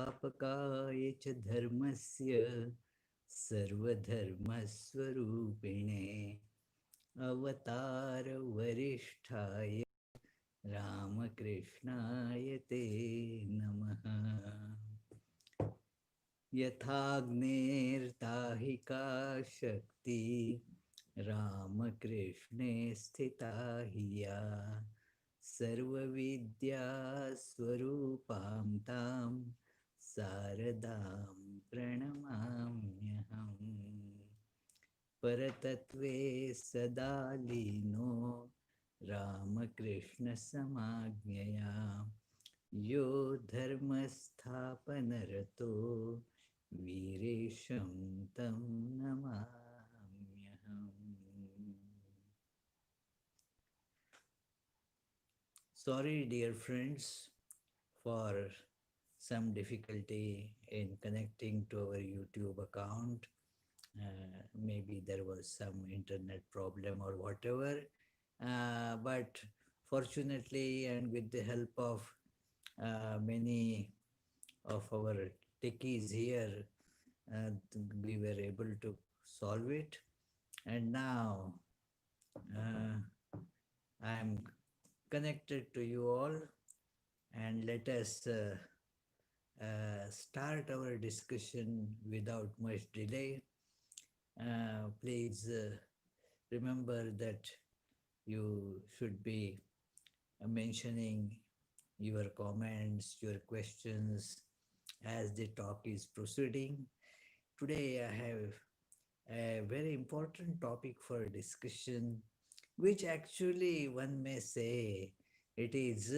संस्थापकाय च धर्मस्य सर्वधर्मस्वरूपिणे अवतार वरिष्ठाय रामकृष्णाय ते नमः। यथाग्नेर्दाहिका शक्ति रामकृष्णे स्थिता हि या सर्वविद्या स्वरूपां तां शारदां प्रणमाम्यहम्। परतत्वे सदा लीनो रामकृष्णसमाज्ञया यो धर्मस्थापनरतो वीरेशं तं नमाम्यहम्. Sorry, dear friends, for some difficulty in connecting to our YouTube account. Maybe there was some internet problem or whatever. But fortunately, and with the help of many of our techies here, we were able to solve it. And now I am connected to you all, and let us start our discussion without much delay. Please remember that you should be mentioning your comments, your questions as the talk is proceeding. Today I have a very important topic for discussion, which actually one may say it is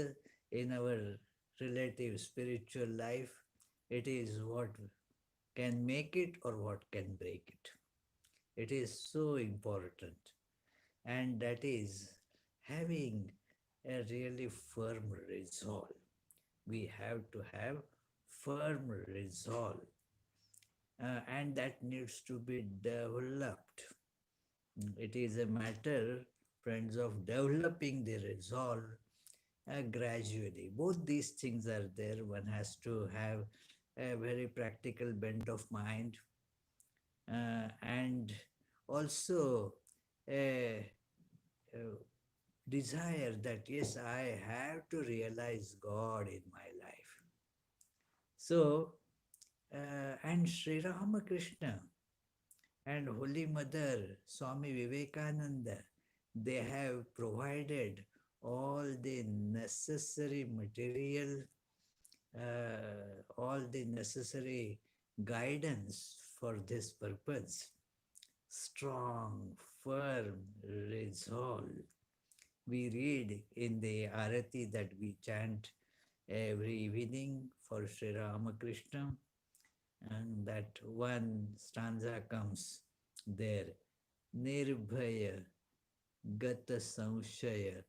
in our relative spiritual life, it is what can make it or what can break it. It is so important, and that is having a really firm resolve. We have to have firm resolve, and that needs to be developed. It is a matter, friends, of developing the resolve gradually. Both these things are there. One has to have a very practical bent of mind, and also a desire that yes, I have to realize God in my life. So, and Sri Ramakrishna and Holy Mother Swami Vivekananda, they have provided all the necessary material, all the necessary guidance for this purpose. Strong, firm resolve. We read in the Arati that we chant every evening for Sri Ramakrishna, and that one stanza comes there. Nirbhaya Gata Samshaya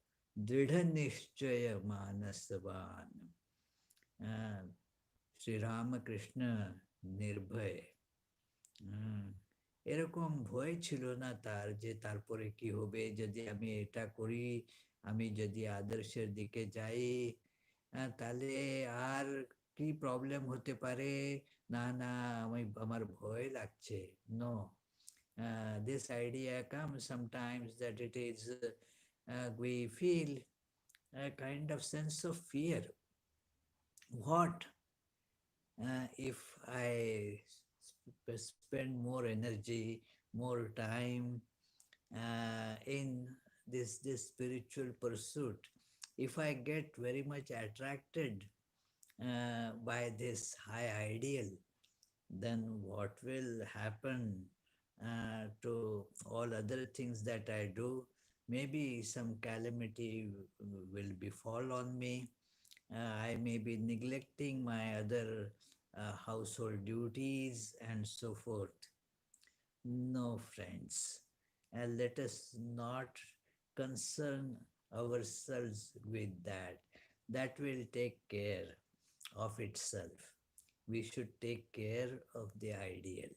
Dridha Nishchaya Manasavan. Sri Ramakrishna নির্ভয়। এরকম ভয় ছিল না তার যে তারপরে কি হবে, যদি আমি এটা করি, আমি যদি আদর্শের দিকে যাই, তাহলে আর কি প্রবলেম হতে পারে, না না আমার ভয় লাগছে। No, this idea comes sometimes that it is we feel a kind of sense of fear. What if I spend more energy, more time in this spiritual pursuit? If I get very much attracted by this high ideal, then what will happen to all other things that I do? Maybe some calamity will befall on me. I may be neglecting my other household duties and so forth. No, friends, let us not concern ourselves with that. That will take care of itself. We should take care of the ideal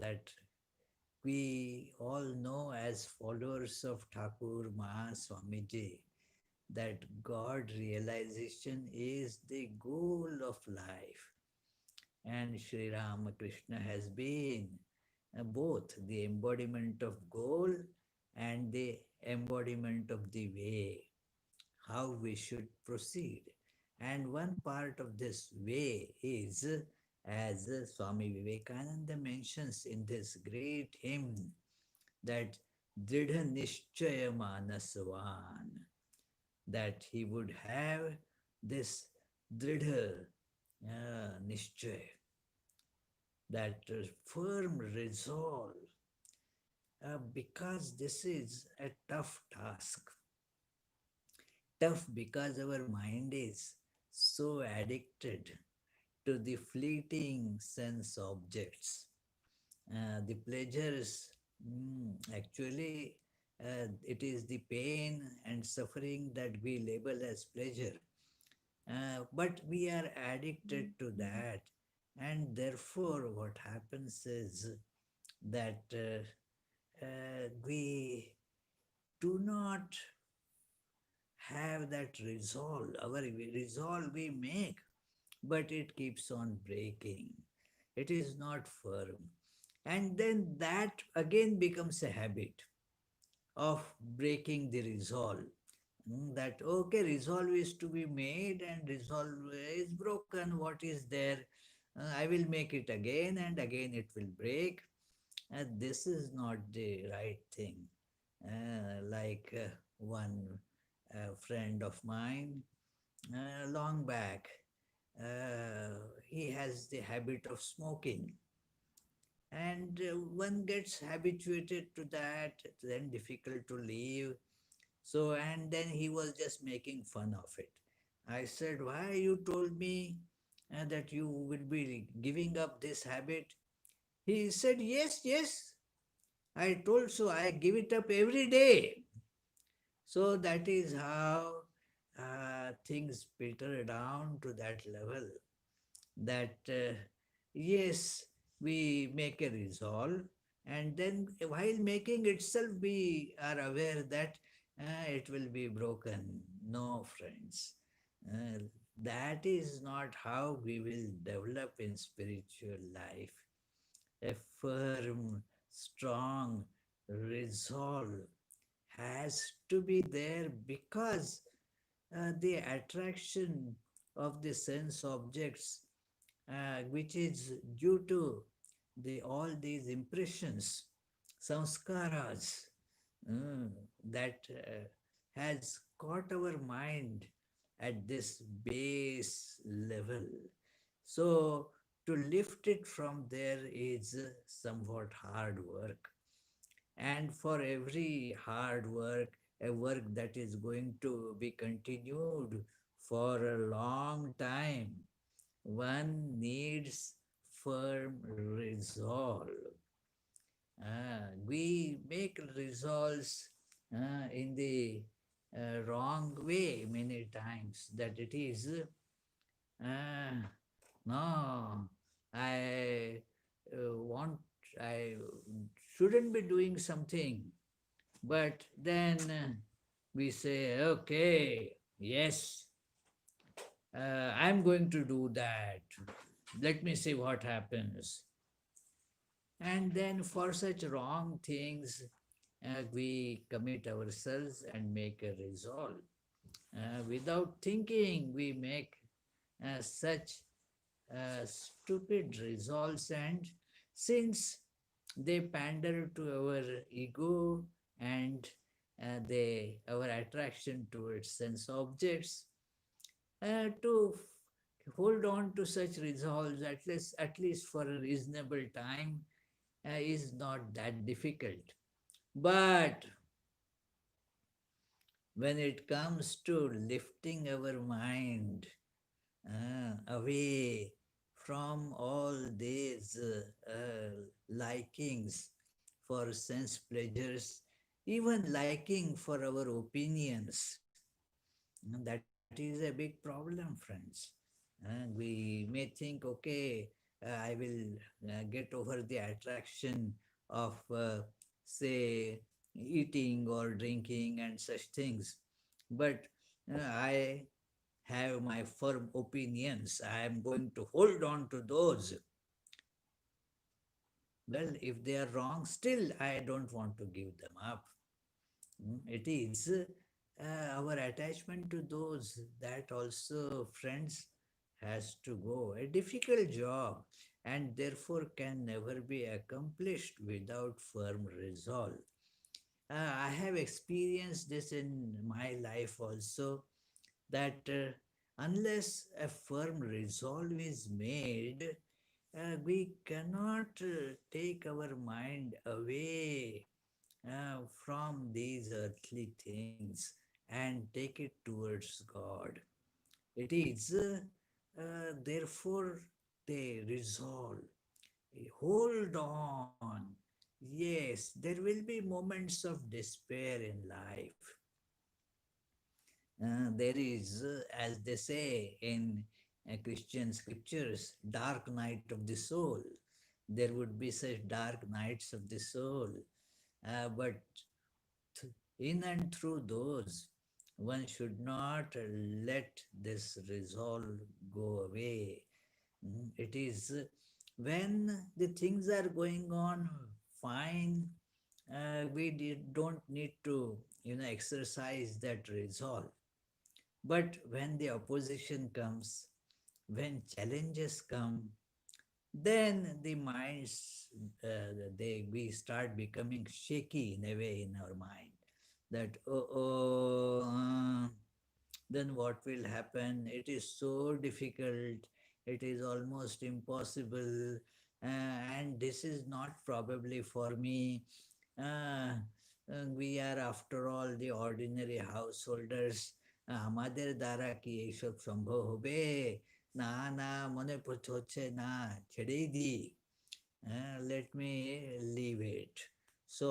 that we all know as followers of Thakur Maha Swamiji, that God realization is the goal of life. And Sri Ramakrishna has been both the embodiment of goal and the embodiment of the way, how we should proceed. And one part of this way is, as Swami Vivekananda mentions in this great hymn, that Dridha Nishchaya Manasvan, that he would have this Dridha Nishchay, that firm resolve, because this is a tough task. Tough because our mind is so addicted to the fleeting sense objects, the pleasures. Actually, it is the pain and suffering that we label as pleasure. But we are addicted to that, and therefore, what happens is that we do not have that resolve. Our resolve we make, but it keeps on breaking. It is not firm. And then that again becomes a habit of breaking the resolve. That okay, resolve is to be made and resolve is broken. What is there? I will make it again and again it will break. And this is not the right thing. Like one friend of mine, long back, he has the habit of smoking. And one gets habituated to that, it's then difficult to leave. So, and then he was just making fun of it. I said, why you told me that you will be giving up this habit? He said, yes, yes. I told so, I give it up every day. So that is how things filter down to that level, that yes, we make a resolve, and then while making itself, we are aware that it will be broken. No, friends. Uh, that is not how we will develop in spiritual life. A firm, strong resolve has to be there, because the attraction of the sense objects, which is due to all these impressions, samskaras, mm, that has caught our mind at this base level. So to lift it from there is somewhat hard work. And for every hard work, a work that is going to be continued for a long time, one needs firm resolve. We make resolves in the wrong way many times, that it is, uh, no, I want, I shouldn't be doing something. But then we say, okay, yes, I'm going to do that. Let me see what happens. And then for such wrong things, we commit ourselves and make a resolve. Without thinking, we make such stupid resolves, and since they pander to our ego and our attraction towards sense objects, to hold on to such resolves, at least for a reasonable time, is not that difficult. But when it comes to lifting our mind away from all these likings for sense pleasures, even liking for our opinions, that is a big problem, friends. We may think, okay, I will get over the attraction of, say, eating or drinking and such things. But I have my firm opinions. I am going to hold on to those. Well, if they are wrong, still I don't want to give them up. It is our attachment to those that also, friends, has to go. A difficult job and therefore can never be accomplished without firm resolve. I have experienced this in my life also that unless a firm resolve is made, we cannot take our mind away from these earthly things and take it towards God. It is therefore they resolve, hold on. Yes, there will be moments of despair in life. There is, as they say in Christian scriptures, dark night of the soul. There would be such dark nights of the soul. But in and through those, one should not let this resolve go away. It is when the things are going on fine, don't need to, exercise that resolve. But when the opposition comes, when challenges come, then the minds, we start becoming shaky in a way in our mind. That then what will happen? It is so difficult. It is almost impossible, and this is not probably for me. uh, we are after all the ordinary householders. আমাদের দ্বারা কি এইসব সম্ভব হবে? না না, মনে হচ্ছে না, ছেড়েই দিই, let me leave it. So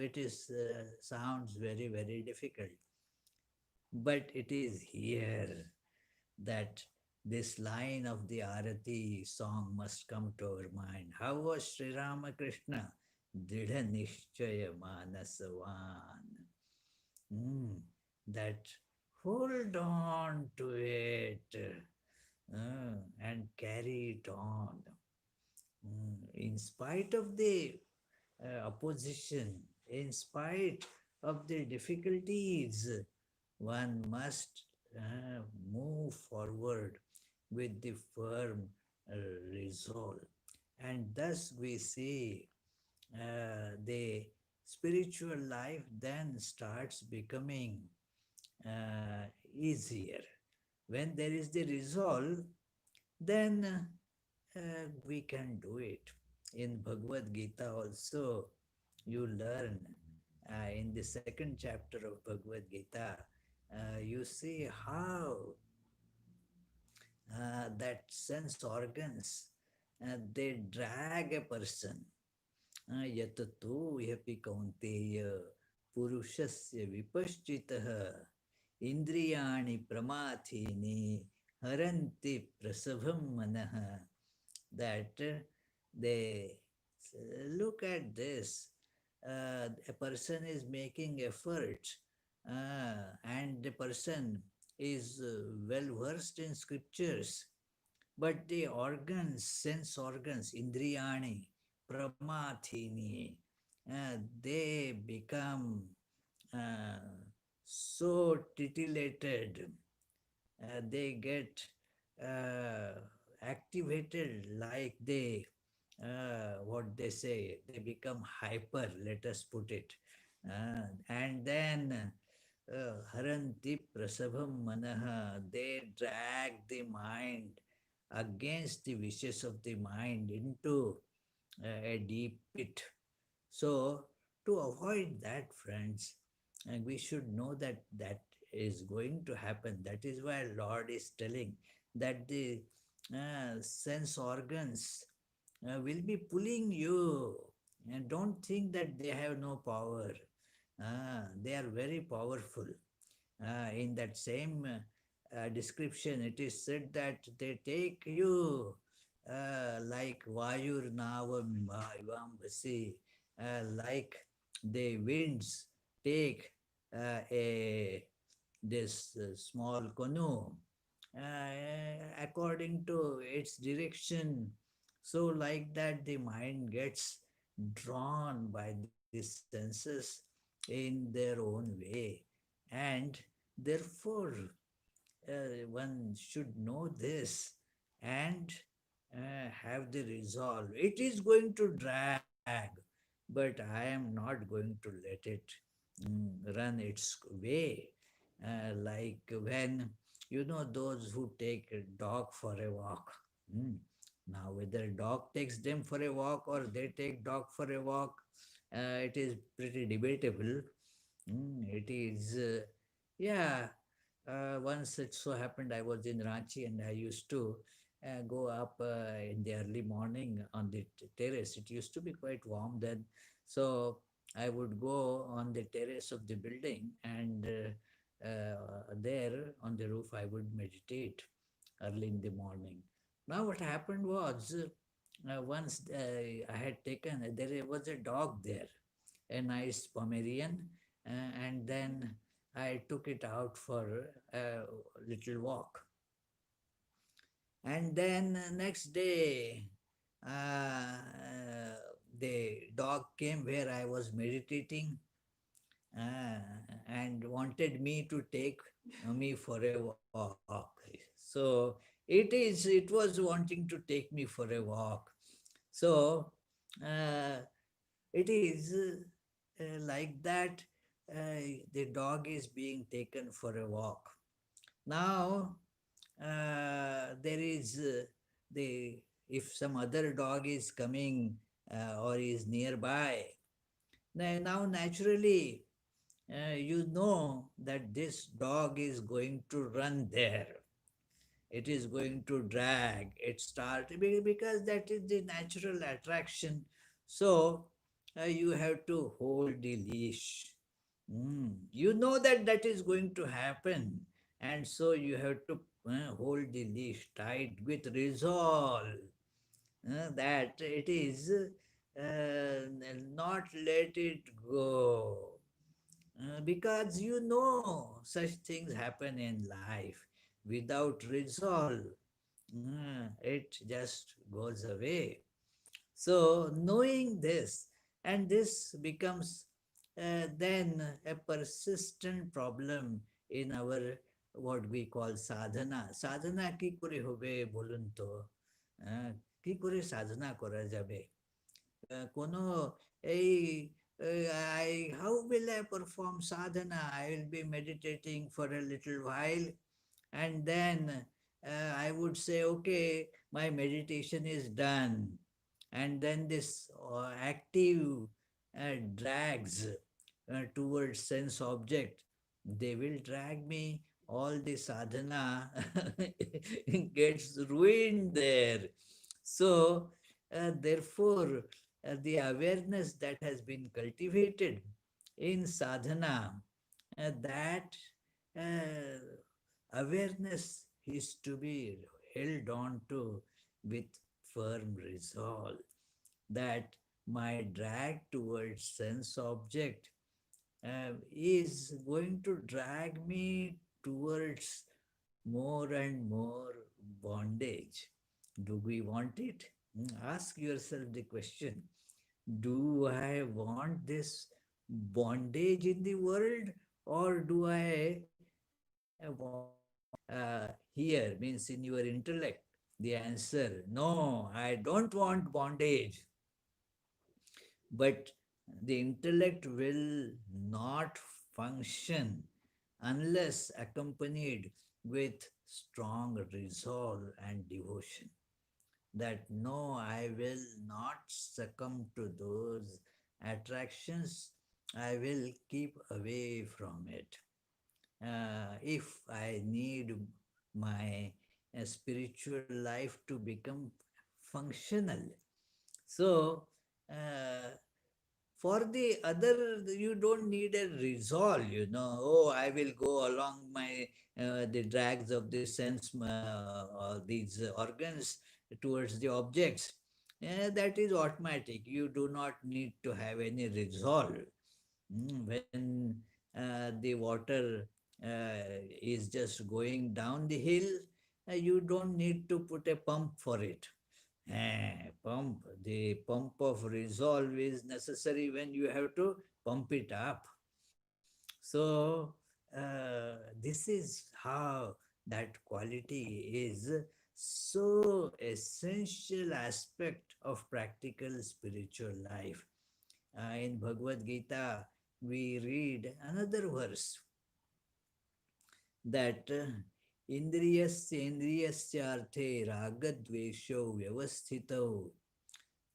it is sounds very very difficult, but it is here that this line of the Arati song must come to our mind. How was Sri Ramakrishna? Dridha Nishchaya Manasavan. Mm, that hold on to it and carry it on. In spite of the opposition, in spite of the difficulties, one must move forward with the firm uh, resolve. And thus we see the spiritual life then starts becoming easier. When there is the resolve, then we can do it. In Bhagavad Gita also, you learn in the second chapter of Bhagavad Gita, you see how that sense organs they drag a person. Yatato yapi kaunteya purushasya vipaschitaha indriyani pramathini haranti prasabham manaha. That they look at this. A person is making effort, and the person is well versed in scriptures, but the organs, sense organs, indriyani, pramathini, they become uh, so titillated, they get uh, activated like they, what they say, they become hyper, let us put it. And then haranti prasabham manaha, they drag the mind against the wishes of the mind into a deep pit. So, to avoid that, friends, we should know that that is going to happen. That is why Lord is telling that the sense organs will be pulling you. And don't think that they have no power. They are very powerful. In that same description, it is said that they take you like Vayur Navam Ivam Vasi, like the winds take a this small canoe according to its direction. So, like that, the mind gets drawn by these senses in their own way. And therefore, one should know this and have the resolve. It is going to drag, but I am not going to let it run its way. Like when, those who take a dog for a walk. mm, Now, whether dog takes them for a walk or they take dog for a walk, it is pretty debatable. It is, yeah. Once it so happened I was in Ranchi and I used to go up in the early morning on the terrace. It used to be quite warm then. So I would go on the terrace of the building and there on the roof I would meditate early in the morning. Now what happened was once I had taken, there was a dog there, a nice Pomerian, and then I took it out for a little walk. And then next day, the dog came where I was meditating uh, and wanted me to take me for a walk. So it was wanting to take me for a walk. So uh, it is like that the dog is being taken for a walk. Now, there is the if some other dog is coming or is nearby, now naturally you know that this dog is going to run there. It is going to drag, it start because that is the natural attraction. So you have to hold the leash. You know that that is going to happen, and so you have to hold the leash tight with resolve that it is not let it go. Because you know such things happen in life. Without resolve, it just goes away. So, knowing this, and this becomes then a persistent problem in our what we call sadhana. Sadhana কি করে হবে বলুন তো? কি করে সাধনা করা যাবে? কোনো এই how will I perform sadhana? I will be meditating for a little while and then I would say, okay, my meditation is done. And then this active drags towards sense object, they will drag me. All the sadhana gets ruined there. So, therefore, the awareness that has been cultivated in sadhana, that uh, awareness is to be held on to with firm resolve that my drag towards sense object is going to drag me towards more and more bondage. Do we want it? Ask yourself the question. Do I want this bondage in the world, or do I want here means in your intellect? The answer, no, I don't want bondage. But the intellect will not function unless accompanied with strong resolve and devotion. That no, I will not succumb to those attractions, I will keep away from it. If I need my spiritual life to become functional. So, for the other, you don't need a resolve, oh, I will go along my the drags of the sense or these organs towards the objects. That is automatic. You do not need to have any resolve. When the water is just going down the hill, you don't need to put a pump for it. The pump of resolve is necessary when you have to pump it up. So, this is how that quality is so essential aspect of practical spiritual life. In Bhagavad Gita, we read another verse that indriyasya indriyasya arthe ragadvesho vyavasthito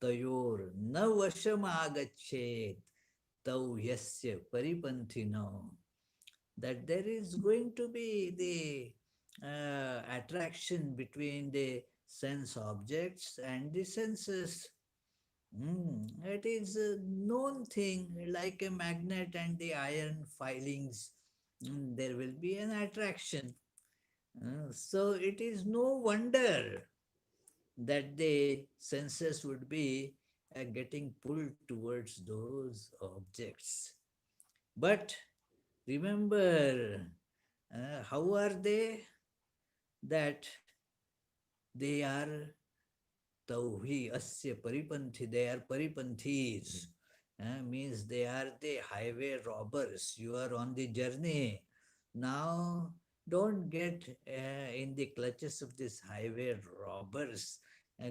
tayor na vasham agachet tau yasya paripanthino. That there is going to be the attraction between the sense objects and the senses. It is a known thing, like a magnet and the iron filings. There will be an attraction. So it is no wonder that the senses would be getting pulled towards those objects. But remember, how are they? That they are Tauhi Asya Paripanthi, they are Paripanthis. Means they are the highway robbers. You are on the journey. Now, don't get in the clutches of these highway robbers,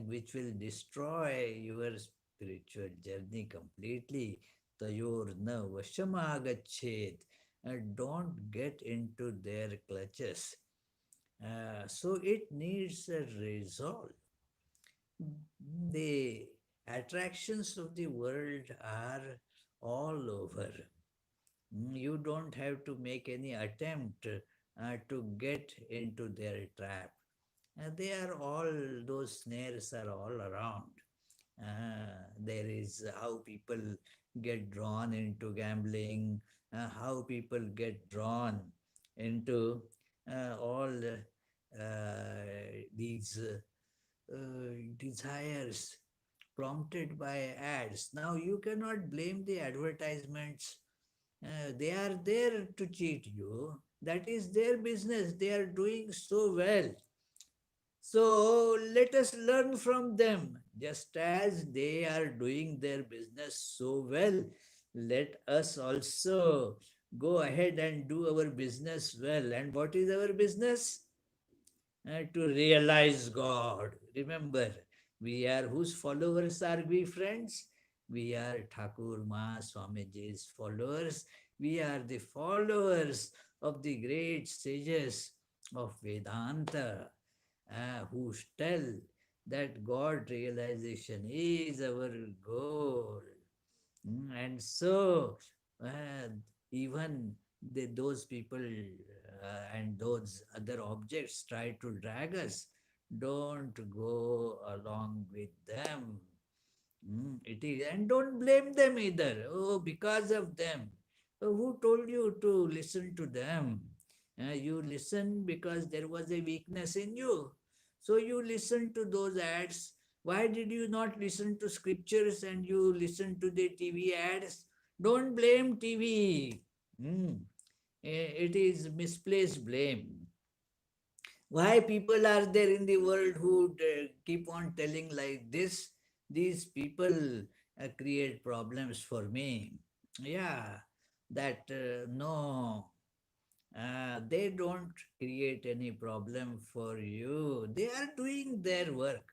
which will destroy your spiritual journey completely. Tayor na vashamagachet. Don't get into their clutches. So it needs a resolve. The attractions of the world are all over. You don't have to make any attempt to get into their trap. They are all, those snares are all around. There is how people get drawn into gambling, how people get drawn into all these desires prompted by ads. Now, you cannot blame the advertisements. They are there to cheat you. That is their business. They are doing so well. So let us learn from them. Just as they are doing their business so well, let us also go ahead and do our business well. And what is our business? To realize God. Remember, we are whose followers are we, friends? We are Thakur Ma Swamiji's followers. We are the followers of the great sages of Vedanta who tell that God realization is our goal. And so, uh, even those people and those other objects try to drag us, don't go along with them. It is, and don't blame them either. Oh, because of them. Who told you to listen to them? You listened because there was a weakness in you. So you listened to those ads. Why did you not listen to scriptures and you listen to the TV ads? Don't blame TV. It is misplaced blame. Why people are there in the world who keep on telling like this? These people create problems for me. Yeah, that no, they don't create any problem for you. They are doing their work.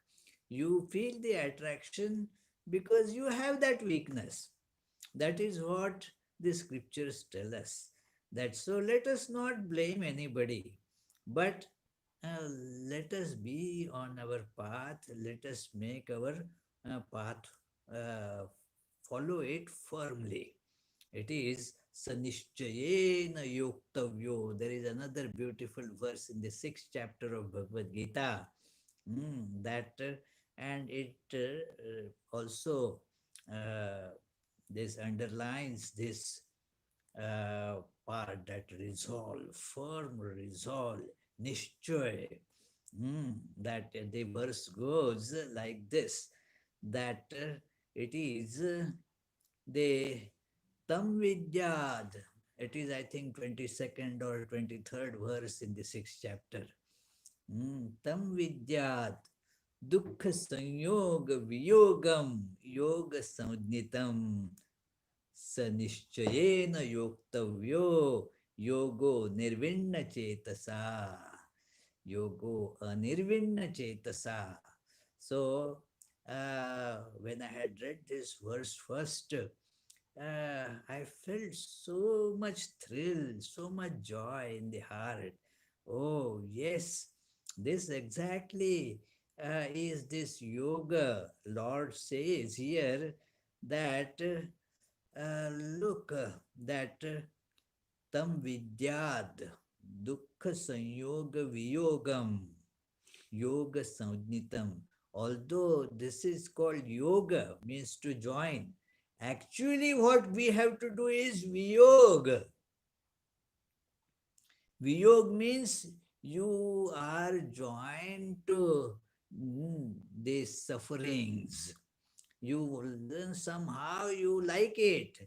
You feel the attraction because you have that weakness. That is what the scriptures tell us. That so let us not blame anybody, but uh, let us be on our path. Let us make our path, uh, follow it firmly. It is Sanishchayena Yoktavyo. There is another beautiful verse in the sixth chapter of Bhagavad Gita. That and it also this underlines this part, that resolve, firm resolve, nishchoy. That the verse goes like this, that it is the tam vidyad, It is, I think, 22nd or 23rd verse in the 6th chapter. Tam vidyat dukkha sanyoga viyogam yoga samnitam sanishchayena yoktavyo yogo nirvinna chetasa. Yogo nirvinna chetasa. So, when I had read this verse first, I felt so much thrill, so much joy in the heart. Oh, yes, this exactly is this yoga. Lord says here that, look, that tam vidyad dukkha sanyoga viyogam yoga samnitam. Although this is called yoga, means to join, actually what we have to do is viyog. Viyog means you are joined to these sufferings. You then somehow you like it,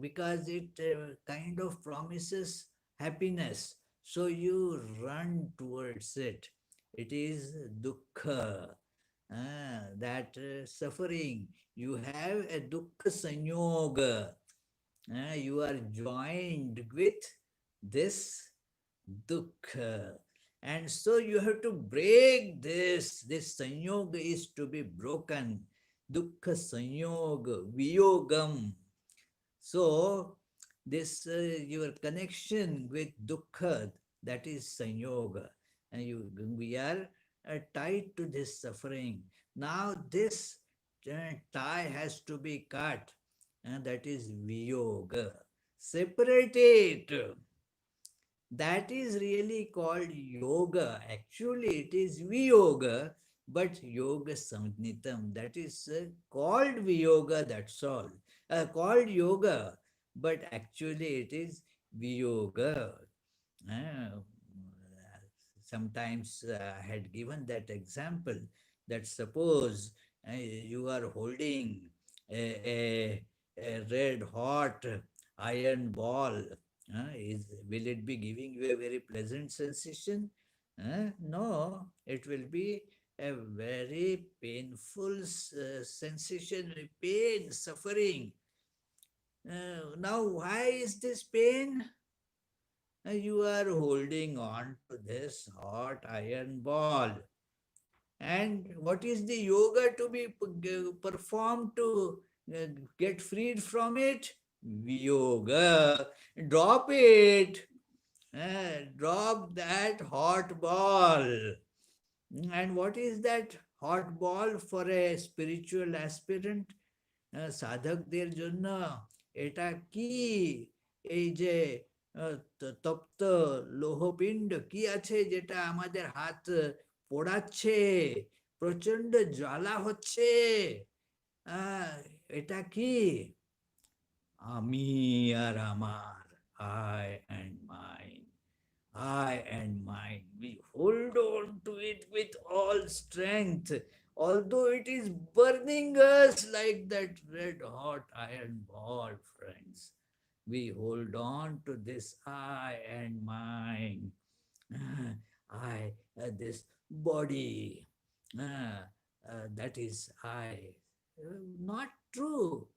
because it kind of promises happiness. So you run towards it. It is dukkha, that suffering. You have a dukkha sanyoga. You are joined with this dukkha. And so you have to break this. This sanyoga is to be broken. Dukkha sanyoga, viyogam. So this your connection with dukkha, that is sanyoga. And we are tied to this suffering. Now this tie has to be cut. And that is viyoga. Separate it. That is really called yoga. Actually, it is viyoga, but yoga samnitam. That is called viyoga, that's all. Called yoga, but actually it is viyoga. Uh, Sometimes I had given that example that suppose you are holding a red hot iron ball. Will it be giving you a very pleasant sensation? No, it will be a very painful sensation, pain, suffering. Now, why is this pain? You are holding on to this hot iron ball. And what is the yoga to be performed to get freed from it? Yoga. Drop it. Drop that hot ball. And what is that hot ball for a spiritual aspirant? সাধকদের জন্য এটা কি? এই যে তপ্ত লৌহপিণ্ড কি আছে যেটা আমাদের হাত পোড়াচ্ছে, প্রচন্ড জ্বালা হচ্ছে? আহ, এটা কি? আমি আর আমার, I and mine. I and mine. We hold on to it with all strength, although it is burning us like that red hot iron ball, friends. We hold on to this I and mine. I, this body, that is I. Not true,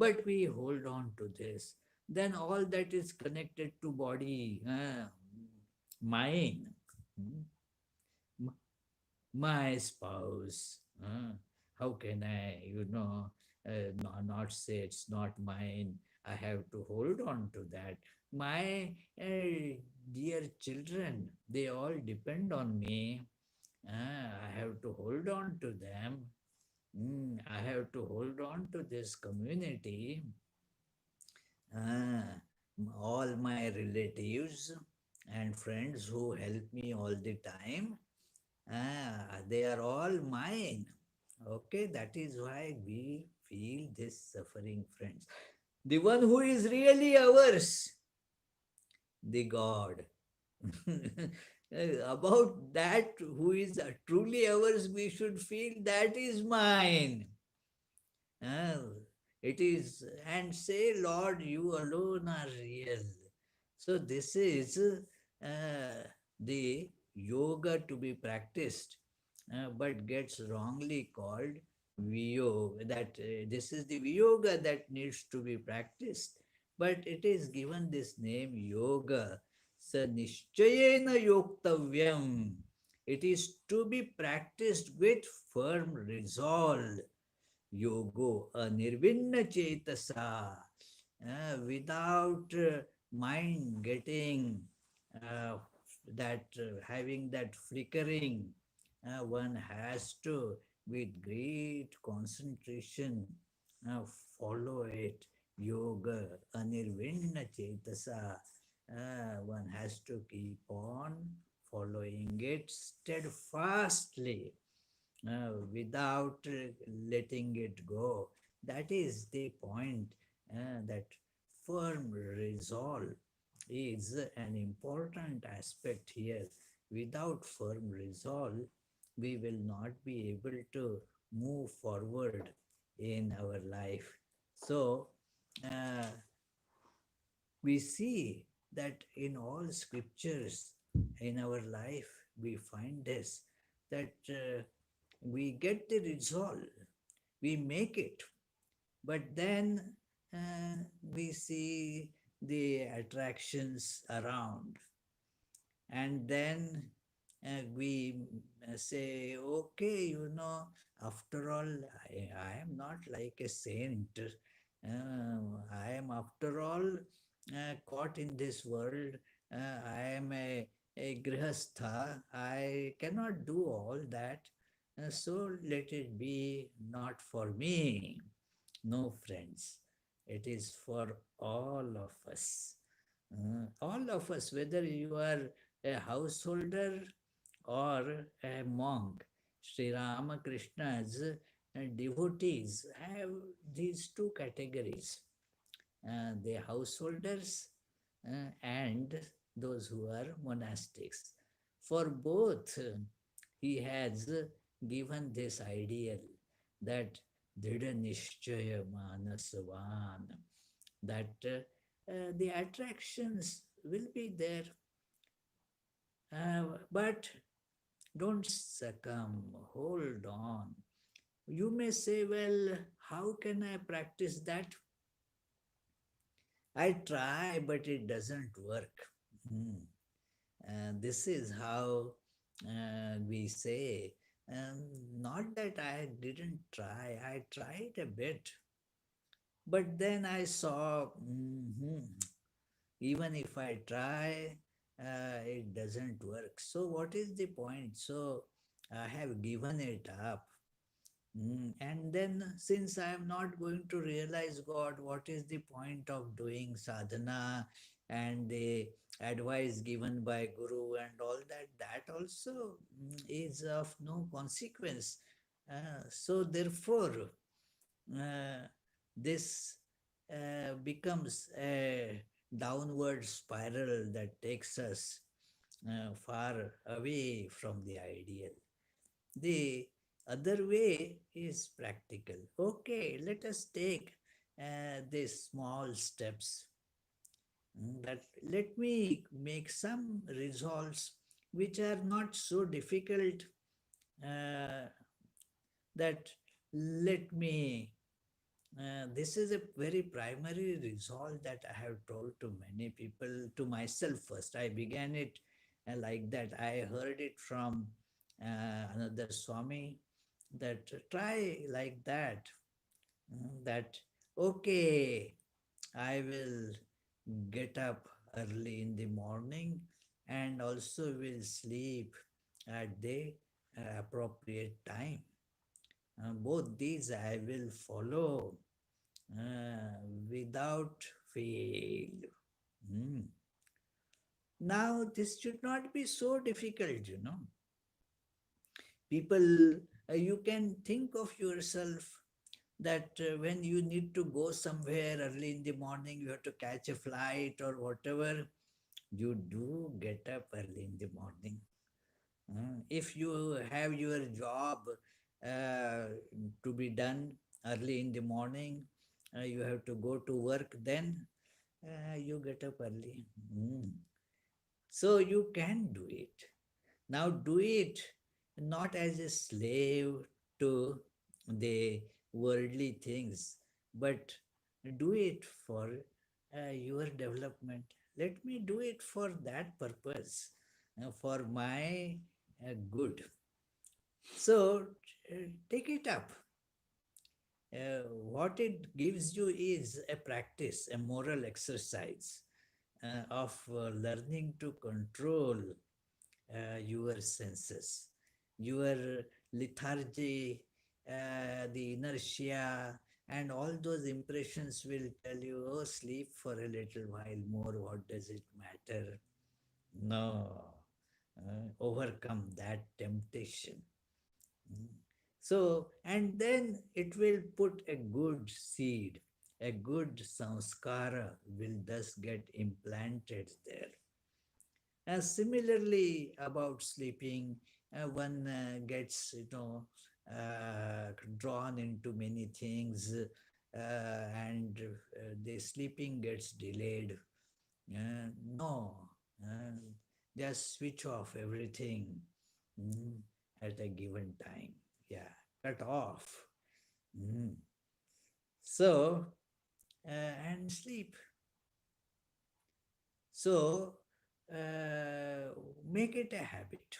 but we hold on to this. Then all that is connected to body, mine, m- my spouse. How can I, not say it's not mine? I have to hold on to that. My dear children, they all depend on me. I have to hold on to them. I have to hold on to this community. Ah, all my relatives and friends who help me all the time, they are all mine. Okay, that is why we feel this suffering, friends. The one who is really ours, the God. About that, who is truly ours, we should feel that is mine. Ah, It is, and say, Lord, you alone are real. So this is the yoga to be practiced, but gets wrongly called Viyoga. That this is the Viyoga that needs to be practiced, but it is given this name Yoga. Sa Nishchayena Yoktavyam. It is to be practiced with firm resolve. Yogo nirvinna chetasa, without mind getting that having that flickering, one has to with great concentration uh, follow it. Yoga anirvinna chetasa, one has to keep on following it steadfastly, without letting it go. That is the point. That firm resolve is an important aspect here. Without firm resolve, we will not be able to move forward in our life. So, uh, we see that in all scriptures in our life, we find this, that we get the resolve, we make it, but then we see the attractions around, and then we say, okay, after all, I am not like a saint. I am, after all, caught in this world. I am a grihastha. I cannot do all that. So let it be not for me. No, friends. It is for all of us. All of us, whether you are a householder or a monk. Sri Ramakrishna's devotees have these two categories, the householders and those who are monastics. For both, he has given this ideal that Dhrida Nishchaya Manasvan, that the attractions will be there, but don't succumb, hold on. You may say, well, how can I practice that? I try, but it doesn't work. Hmm. This is how we say, not that I didn't try, I tried a bit, but then I saw, even if I try, it doesn't work. So, what is the point? So, I have given it up. And then, since I am not going to realize God, what is the point of doing sadhana and the advice given by Guru and all that? That also is of no consequence. So, therefore, uh, this becomes a downward spiral that takes us far away from the ideal. The other way is practical. Okay, let us take these small steps. That let me make some resolves which are not so difficult. Uh, that let me. This is a very primary resolve that I have told to many people, to myself first. I began it like that. I heard it from another Swami, that try like that. That, okay, I will get up early in the morning and also will sleep at the appropriate time. Both these I will follow without fail. Hmm. Now, this should not be so difficult. People, you can think of yourself that when you need to go somewhere early in the morning, you have to catch a flight or whatever, you do get up early in the morning. If you have your job uh, to be done early in the morning, You have to go to work, then you get up early. Mm. So you can do it. Now do it not as a slave to the worldly things, but do it for your development. Let me do it for that purpose, for my good. So take it up. What it gives you is a practice, a moral exercise of learning to control your senses, your lethargy, the inertia, and all those impressions will tell you, oh, sleep for a little while more, what does it matter? No, overcome that temptation. Mm. So, and then it will put a good seed, a good samskara will thus get implanted there. Similarly, about sleeping, one gets, drawn into many things, and the sleeping gets delayed. No, uh, just switch off everything, mm, at a given time. Yeah, cut off. Mm. So, and sleep. So, make it a habit.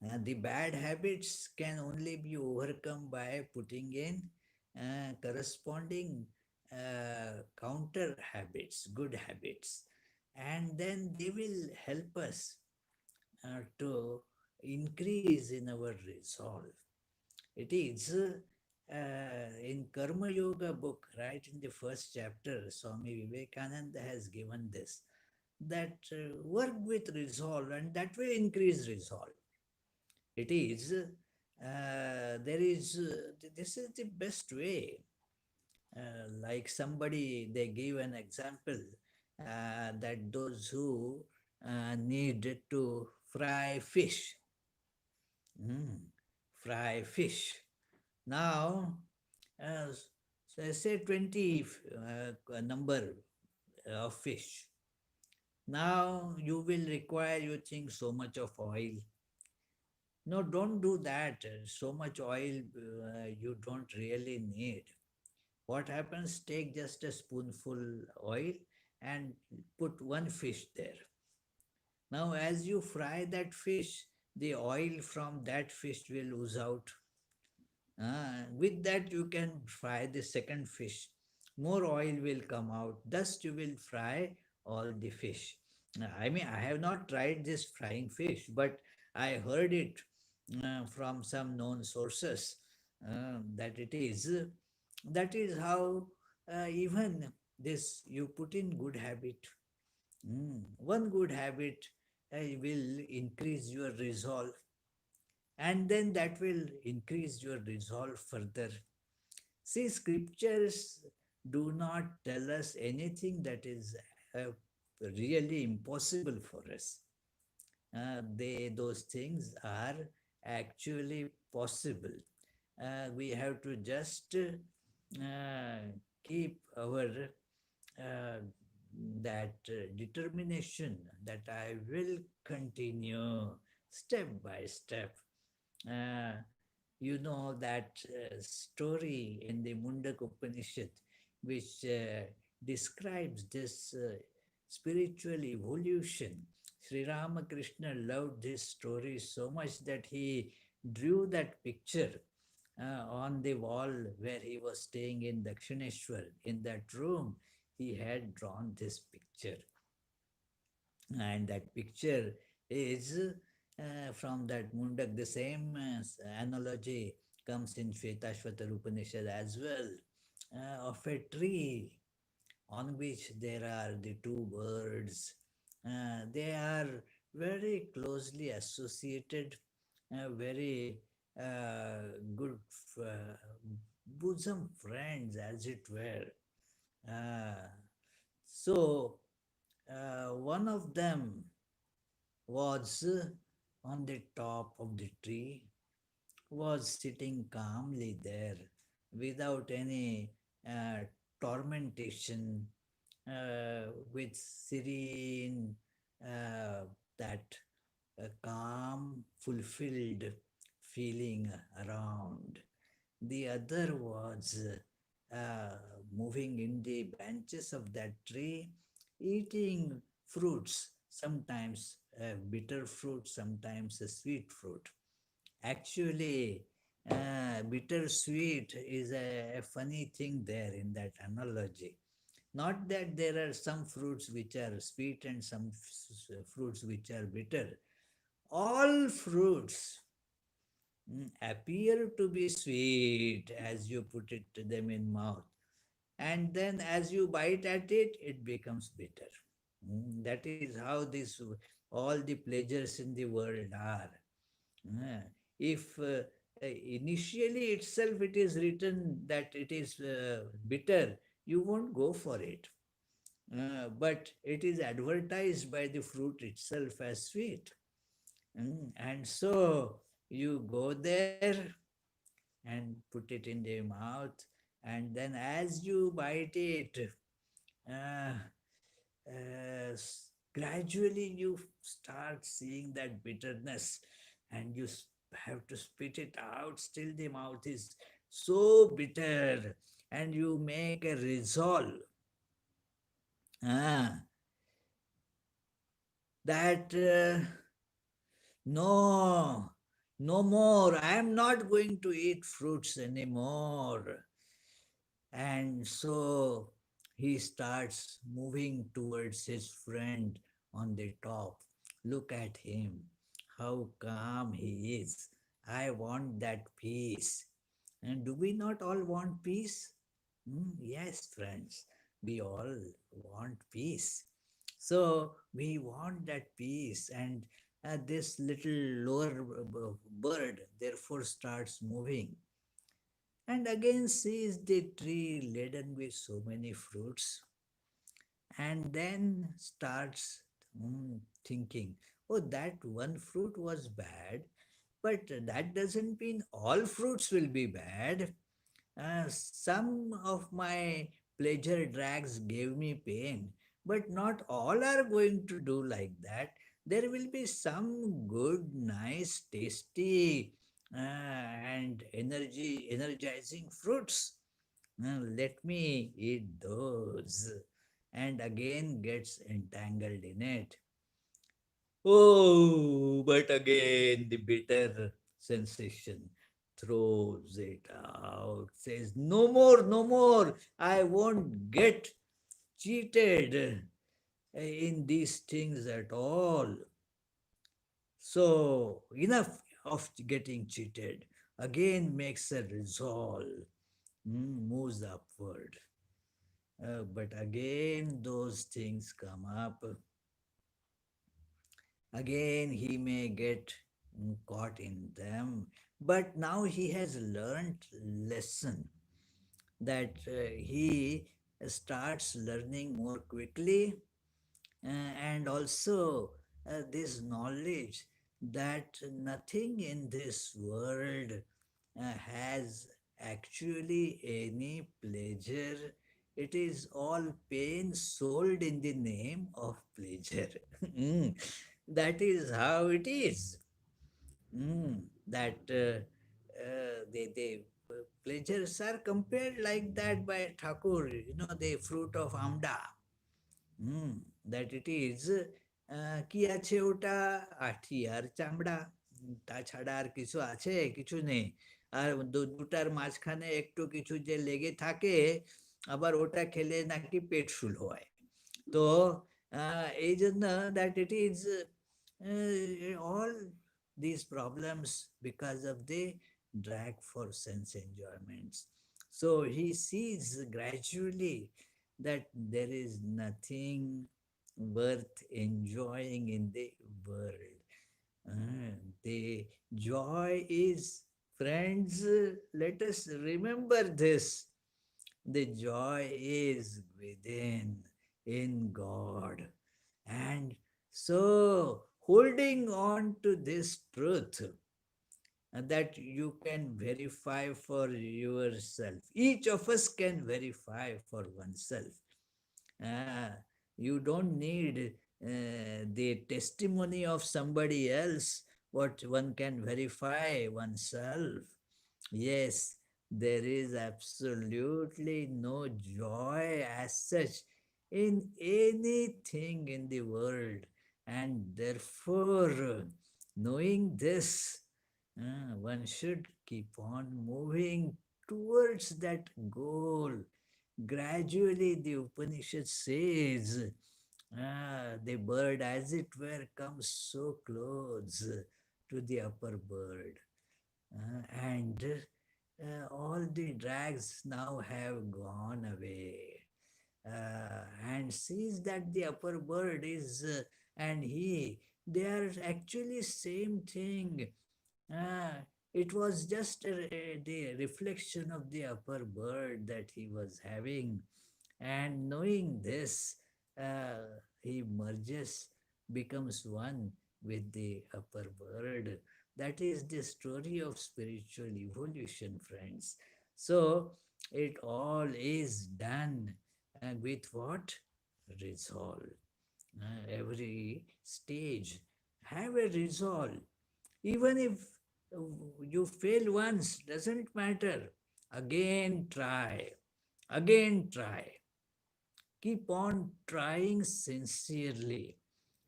The bad habits can only be overcome by putting in corresponding counter habits, good habits, and then they will help us to increase in our resolve. It is in Karma Yoga book, right in the first chapter, Swami Vivekananda has given this, that work with resolve and that will increase resolve. It is, there is, this is the best way. Like somebody, they give an example that those who need to fry fish, mm, fry fish. Now, so say 20 number of fish. Now you will require, you think, so much of oil. No, don't do that. So much oil you don't really need. What happens? Take just a spoonful oil and put one fish there. Now, as you fry that fish, the oil from that fish will ooze out. With that, you can fry the second fish. More oil will come out. Thus, you will fry all the fish. I mean, I have not tried this frying fish, but I heard it from some known sources that it is. That is how even this you put in good habit. One good habit will increase your resolve, and then that will increase your resolve further. See, scriptures do not tell us anything that is really impossible for us. Those things are actually possible. We have to just keep our uh, that determination that I will continue step by step. Uh, you know that story in the Mundak Upanishad, which describes this spiritual evolution. Sri Ramakrishna loved this story so much that he drew that picture on the wall where he was staying in Dakshineshwar. In that room, he had drawn this picture. And that picture is from that Mundak. The same analogy comes in Shvetashvatar Upanishad as well, of a tree on which there are the two birds. They are very closely associated, very good bosom friends, as it were. Uh, so, one of them was on the top of the tree, was sitting calmly there without any uh, tormentation with serene, uh, that calm, fulfilled feeling around. The other was moving in the branches of that tree, eating fruits, sometimes bitter fruit, sometimes a sweet fruit. Actually, bittersweet is a funny thing there in that analogy. Not that there are some fruits which are sweet and some fruits which are bitter. All fruits appear to be sweet as you put it to them in mouth, and then as you bite at it, it becomes bitter. That is how this all the pleasures in the world are. Uh, if initially itself it is written that it is bitter, you won't go for it. But it is advertised by the fruit itself as sweet. And so you go there and put it in the mouth, and then as you bite it, uh, gradually you start seeing that bitterness, and you have to spit it out. Still the mouth is so bitter, and you make a resolve, ah, that no, no more, I am not going to eat fruits anymore. And so he starts moving towards his friend on the top. Look at him, how calm he is. I want that peace. And do we not all want peace? Yes, friends, we all want peace. So we want that peace, and this little lower bird therefore starts moving, and again sees the tree laden with so many fruits, and then starts thinking, oh, that one fruit was bad, but that doesn't mean all fruits will be bad. Some of my pleasure drags gave me pain, but not all are going to do like that. There will be some good, nice, tasty, and energizing fruits. Let me eat those. And again gets entangled in it. Oh, but again the bitter sensation throws it out, says, no more, no more. I won't get cheated in these things at all. So, enough of getting cheated. Again makes a resolve, moves upward. But again, those things come up. Again, he may get caught in them. But now he has learned lesson, that he starts learning more quickly, and also this knowledge that nothing in this world has actually any pleasure. It is all pain sold in the name of pleasure. Mm. That is how it is. That the pleasures are compared like that by Thakur, the fruit of amda. That it is কি আছে ওটা, আঠি আর চামড়া, তাছাড়া আর কিছু আছে? কিছু নেই। আর দুটার মাঝখানে একটু কিছু যে লেগে থাকে, আবার ওটা খেলে নাকি পেট ফুল হয়। তো এই জন্য that it is all these problems because of the drag for sense enjoyments. So he sees gradually that there is nothing worth enjoying in the world. The joy is, friends, let us remember this. The joy is within, in God. And so, holding on to this truth, that you can verify for yourself. Each of us can verify for oneself. Ah, you don't need the testimony of somebody else, what one can verify oneself. Yes, there is absolutely no joy as such in anything in the world. And therefore, knowing this, one should keep on moving towards that goal. Gradually, the Upanishad says, the bird, as it were, comes so close to the upper bird. And all the drags now have gone away. And sees that the upper bird is and he, they are actually same thing. It was just the reflection of the upper bird that he was having. And knowing this, he merges, becomes one with the upper bird. That is the story of spiritual evolution, friends. So it all is done with what? Resolve. Every stage have a resolve. Even if uh, you fail once, doesn't matter. Again try. Again try. Keep on trying sincerely,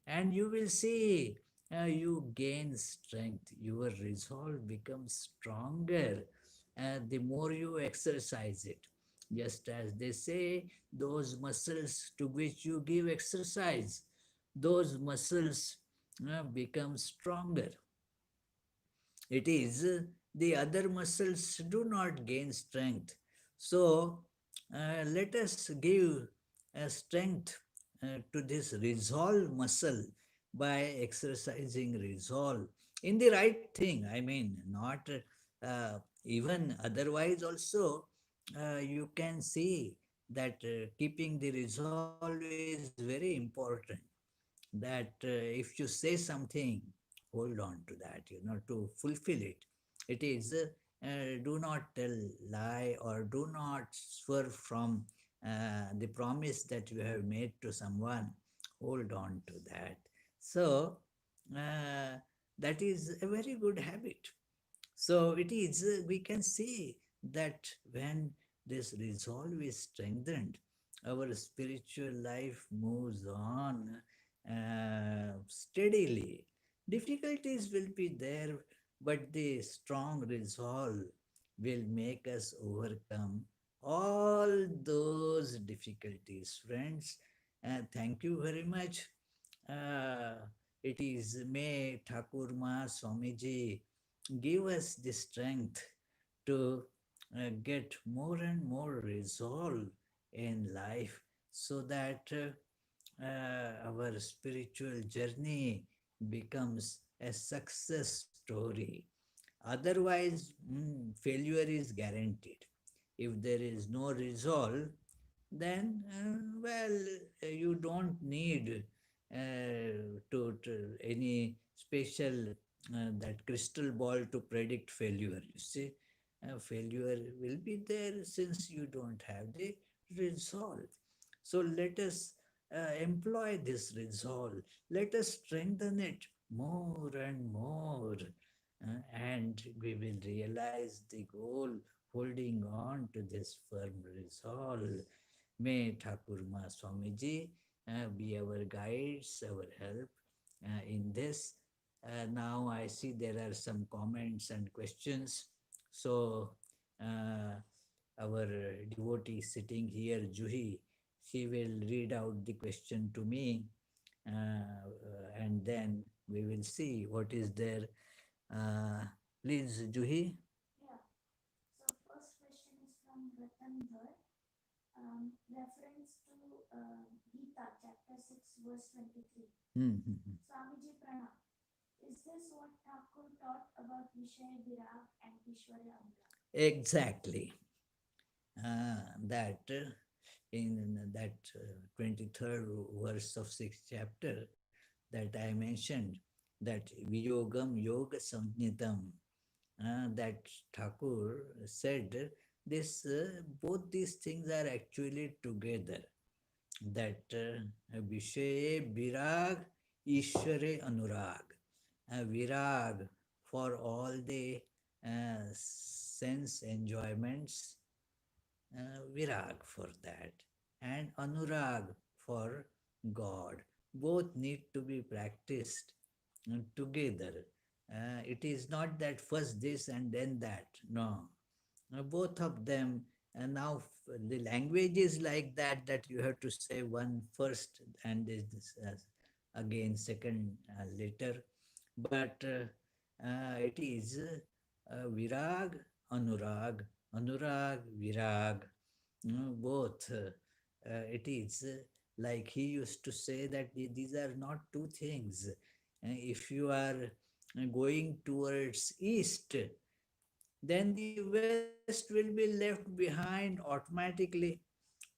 and you will see you gain strength. Your resolve becomes stronger the more you exercise it. Just as they say, those muscles to which you give exercise, those muscles become stronger. It is the other muscles do not gain strength. So let us give strength to this resolve muscle by exercising resolve in the right thing. I mean, not even otherwise also. You can see that keeping the resolve is very important, that if you say something, hold on to that, to fulfill it. It is do not tell lie or do not swerve from the promise that you have made to someone. Hold on to that. So uh, that is a very good habit. So it is, we can see that when this resolve is strengthened, our spiritual life moves on steadily. Difficulties will be there, but the strong resolve will make us overcome all those difficulties. Friends, thank you very much. Uh, it is May Thakur Ma Swamiji give us the strength to get more and more resolve in life, so that our spiritual journey becomes a success story. Otherwise, failure is guaranteed. If there is no resolve, then, well, you don't need to any special that crystal ball to predict failure. You see, failure will be there since you don't have the resolve. So let us employ this resolve. Let us strengthen it more and more, and we will realize the goal, holding on to this firm resolve. May Thakur Ma Swamiji be our guides, our help in this. Now I see there are some comments and questions. So uh, our devotee sitting here, Juhi, she will read out the question to me, and then we will see what is there. Uh, Please, Juhi. Yeah. So first question is from Ratan Dhar. Reference to Gita, chapter 6, verse 23. Hmm. Swamiji Pranam. Is this what Thakur taught about Vishaya Virag and Ishwarya Anurag? Exactly. That in that 23rd verse of 6th chapter that I mentioned, that Viyogam Yoga Samnitam, that Thakur said, this both these things are actually together. That Vishaye Virag, Ishware Anurag. Virag for all the sense enjoyments, virag for that, and anurag for God. Both need to be practiced together. It is not that first this and then that. No, both of them. And now the language is like that, that you have to say one first and this, again second later. But it is virag, anurag, anurag, virag. Both. It is like he used to say that these are not two things. If you are going towards east, then the west will be left behind automatically.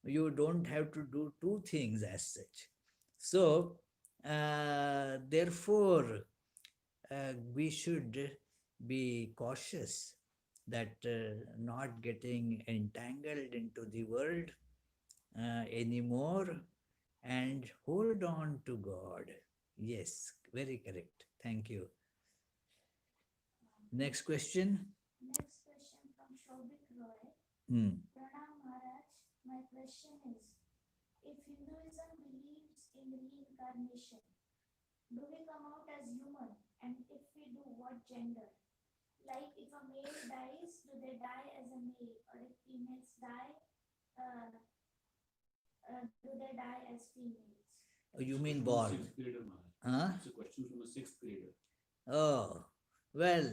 You don't have to do two things as such. So, therefore, we should be cautious that not getting entangled into the world anymore and hold on to God. Yes, very correct. Thank you. Next question. Next question from Shobik Roy. Hmm. Pranam Maharaj, my question is, if Hinduism believes in reincarnation, do we come out as human? And if we do, what gender? Like if a male dies, do they die as a male? Or if females die, uh, do they die as females? Oh, you mean born? Sixth grader, Maharaj. Huh? It's a question from a sixth grader. Oh, well,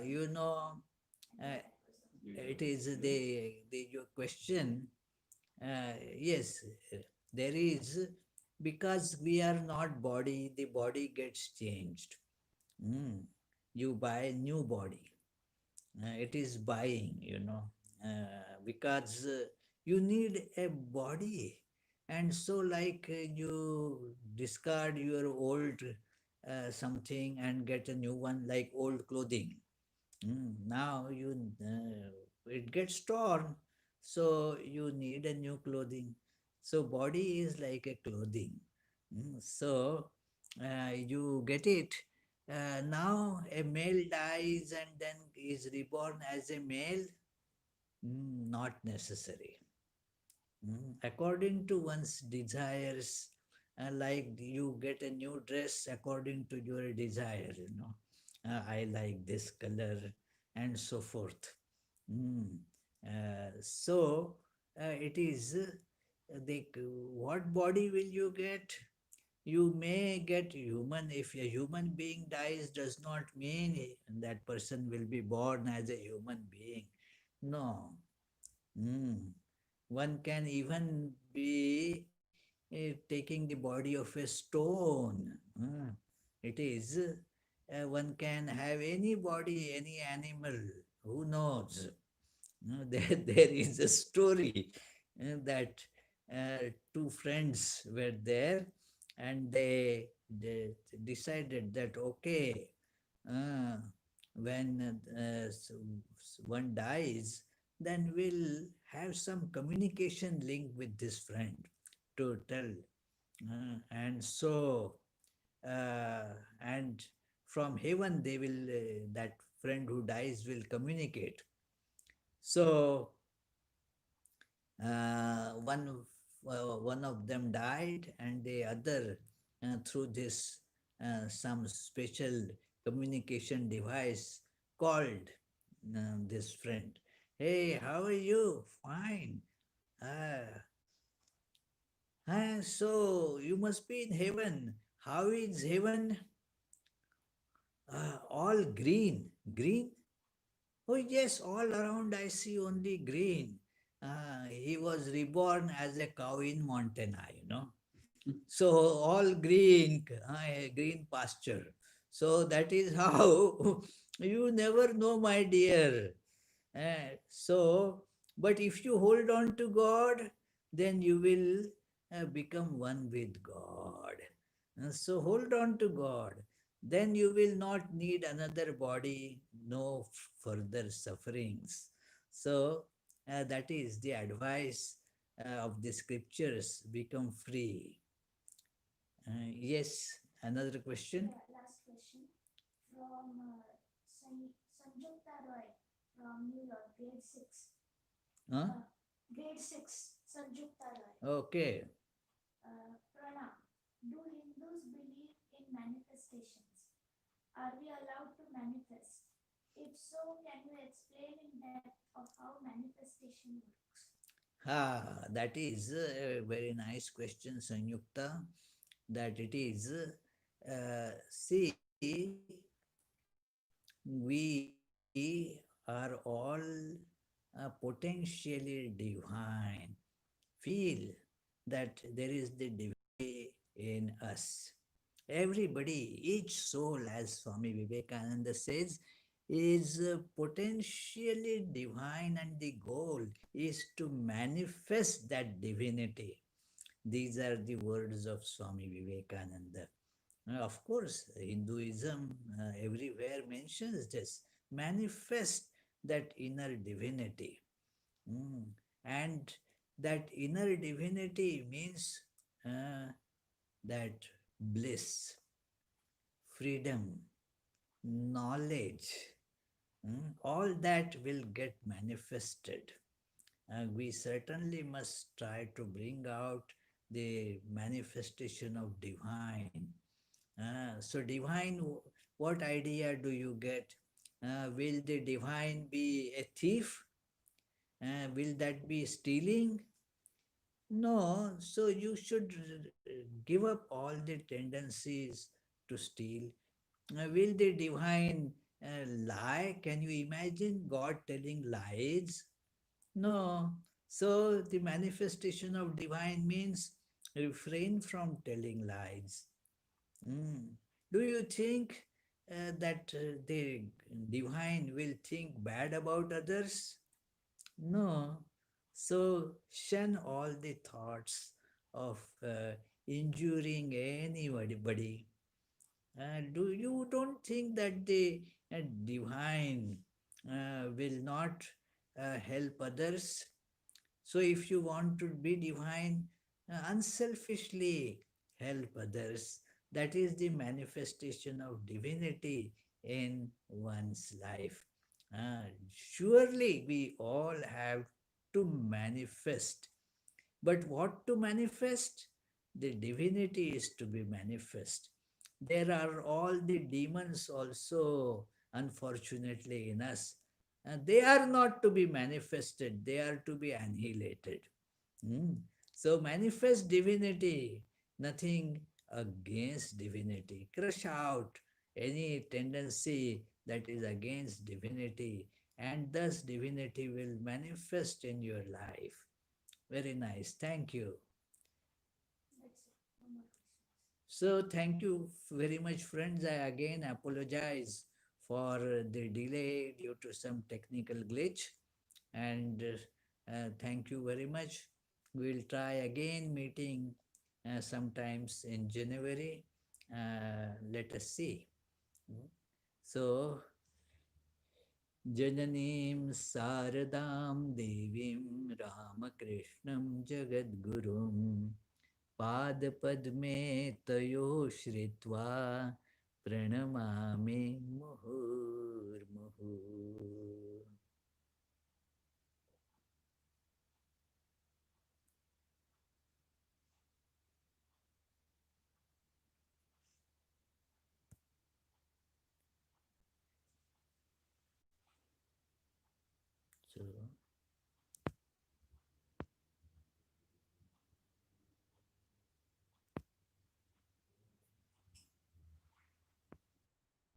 you know, uh, it is the your question. Yes, there is, because we are not body, the body gets changed. Mm. You buy a new body. It is buying, because you need a body. And so, like you discard your old something and get a new one, like old clothing. Now it gets torn, so you need a new clothing. So body is like a clothing. So you get it. Now a male dies and then is reborn as a male. Not necessary. According to one's desires, like you get a new dress according to your desire. I like this color and so forth. Mm. So it is the what body will you get? You may get human. If a human being dies, does not mean that person will be born as a human being. No. Mm. One can even be taking the body of a stone. It is, one can have any body, any animal. Who knows? There is a story that two friends were there, and they decided that, okay, uh, when one dies, then we'll have some communication link with this friend to tell. And so, and from heaven, they will, that friend who dies will communicate. So, one of them died, and the other, through this some special communication device, called this friend. Hey, how are you? Fine. Ah, so you must be in heaven. How is heaven? All green. Green? Oh, yes, all around I see only green. He was reborn as a cow in Montana. So all green, green pasture. So that is how you never know, my dear. But if you hold on to God, then you will become one with God. So hold on to God. then you will not need another body, no further sufferings. So, that is the advice of the scriptures, become free. Yes, another question? Yeah, last question from Sanjukta Roy from New York, grade 6. Huh? Grade 6, Sanjukta Roy. Okay. Pranam, do Hindus believe in manifestations? Are we allowed to manifest? If so, can you explain in depth of how manifestation works? That is a very nice question, Sanyukta. That it is, see, we are all potentially divine. Feel that there is the divinity in us. Everybody, each soul, as Swami Vivekananda says, is potentially divine, and the goal is to manifest that divinity. These are the words of Swami Vivekananda. Of course, Hinduism everywhere mentions this, manifest that inner divinity. Mm. And that inner divinity means uh, that bliss, freedom, knowledge, all that will get manifested. We certainly must try to bring out the manifestation of divine. So, divine, what idea do you get? Will the divine be a thief? Will that be stealing? No, so you should give up all the tendencies to steal. Will the divine lie? Can you imagine God telling lies? No. So the manifestation of divine means refrain from telling lies. Mm. Do you think that the divine will think bad about others? No. So shun all the thoughts of injuring anybody. Do you don't think that the divine will not help others? So if you want to be divine, unselfishly help others. That is the manifestation of divinity in one's life. Surely we all have to manifest. But what to manifest? The divinity is to be manifest. There are all the demons also, unfortunately, in us. They are not to be manifested, they are to be annihilated. Hmm. So manifest divinity, nothing against divinity. Crush out any tendency that is against divinity, and thus divinity will manifest in your life. Very nice. Thank you. That's it. No more questions. So, thank you very much, friends. I again apologize for the delay due to some technical glitch. And thank you very much. We'll try again meeting sometimes in January. Let us see. Mm. So, जननीं शारदां देवीं रामकृष्णं जगद्गुरुं पादपद्मे तयो श्रित्वा प्रणमामि मुहुर्मुहुः